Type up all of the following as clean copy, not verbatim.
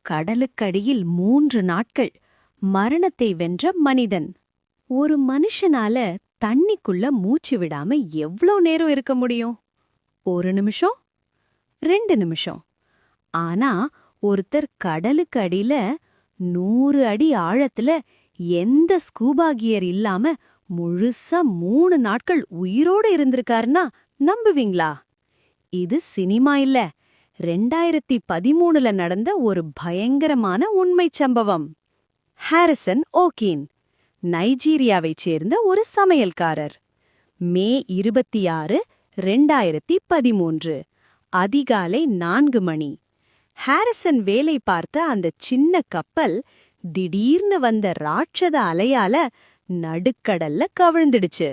கடலுக்கடியில் 3 நாட்கள் மரணத்தை வென்ற மனிதன். ஒரு மனுஷனால தண்ணிக்குள்ள மூச்சு விடாம எவ்ளோ நேரம் இருக்க முடியும்? 1 நிமிஷம், 2 நிமிஷம். ஆனா ஒருத்தர் கடலுக்கு அடியில 100 அடி ஆழத்துல எந்த ஸ்கூபா கியர் இல்லாம முழுசா 3 நாட்கள் உயிரோட இருந்திருக்காருன்னா நம்புவீங்களா? இது சினிமா இல்ல, 2013ல நடந்த ஒரு பயங்கரமான உண்மைச் சம்பவம். ஹாரிசன் ஓகீன் நைஜீரியாவைச் சேர்ந்த ஒரு சமையல்காரர். மே 26, 2013 அதிகாலை 4 மணி. ஹாரிசன் வேலை பார்த்த அந்த சின்ன கப்பல் திடீர்னு வந்த ராட்சத அலையால நடுக்கடல்ல கவிழ்ந்துடுச்சு.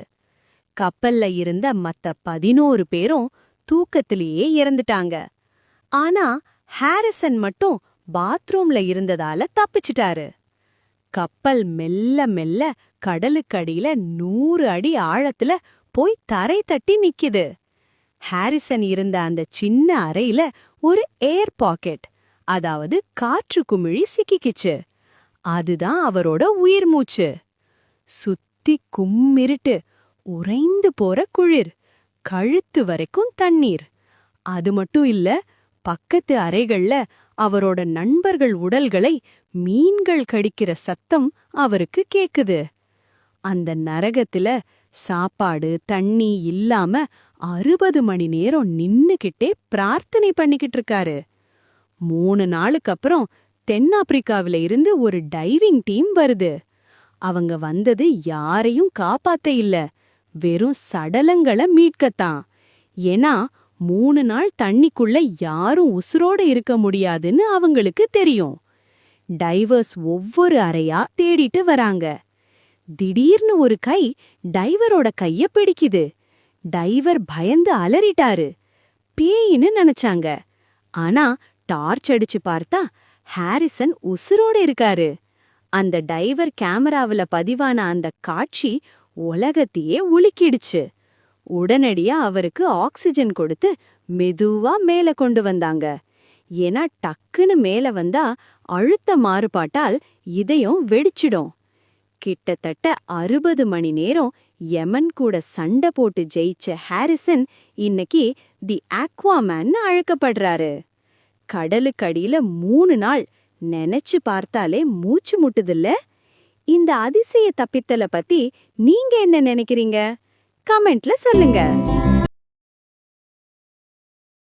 கப்பல்ல இருந்த மத்த 11 பேரும் தூக்கத்திலேயே இறந்துட்டாங்க. ஆனா ஹாரிசன் மட்டும் பாத்ரூம்ல இருந்ததால தப்பிச்சிட்டாரு. கப்பல் மெல்ல மெல்ல கடலுக்கடியில 100 அடி ஆழத்துல போய் தரை தட்டி நிக்குது. ஹாரிசன் இருந்த அந்த சின்ன அறையில ஒரு ஏர் பாக்கெட், அதாவது காற்று குமிழி சிக்கிக்கிச்சு. அதுதான் அவரோட உயிர் மூச்சு. சுத்தி கும்மிருட்டு, உறைந்து போற குளிர், கழுத்து வரைக்கும் தண்ணீர். அது மட்டும் இல்ல, பக்கத்து அறைகள்ல அவரோட நண்பர்கள் உடல்களை மீன்கள் கடிக்கிற சத்தம் அவருக்கு கேக்குது. அந்த நரகத்துல சாப்பாடு தண்ணி இல்லாம 60 மணி நேரம் நின்னுகிட்டே பிரார்த்தனை பண்ணிக்கிட்டு இருக்காரு. 3 நாளுக்கு அப்புறம் தென்னாப்பிரிக்காவில இருந்து ஒரு டைவிங் டீம் வருது. அவங்க வந்தது யாரையும் காப்பாத்த இல்ல, வெறும் சடலங்களை மீட்கத்தான். ஏன்னா 3 நாள் தண்ணிக்குள்ள யாரும் உசுரோட இருக்க முடியாதுன்னு அவங்களுக்கு தெரியும். டைவர்ஸ் ஒவ்வொரு அறையா தேடிட்டு வராங்க. திடீர்னு ஒரு கை டைவரோட கைய பிடிக்குது. டைவர் பயந்து அலறிட்டாரு. பேயின்னு நினைச்சாங்க. ஆனா டார்ச் அடிச்சு பார்த்தா ஹாரிசன் உசுரோட இருக்காரு. அந்த டைவர் கேமராவுல பதிவான அந்த காட்சி உலகத்தையே உலுக்கிடுச்சு. உடனடியா அவருக்கு ஆக்சிஜன் கொடுத்து மெதுவா மேல கொண்டு வந்தாங்க. ஏன்னா டக்குன்னு மேல வந்தா அழுத்த மாறுபாட்டால் இதயம் வெடிச்சிடும். கிட்டத்தட்ட 60 மணி நேரம் யமன் கூட சண்டை போட்டு ஜெயிச்ச ஹாரிசன் இன்னைக்கு தி ஆக்வாமேன்னு அழைக்கப்படுறாரு. கடலுக்கடியில 3 நாள் நினைச்சு பார்த்தாலே மூச்சு முட்டுதில்ல? இந்த அதிசய தப்பித்தல பத்தி நீங்க என்ன நினைக்கிறீங்க? கமெண்ட்ல சொல்லுங்க.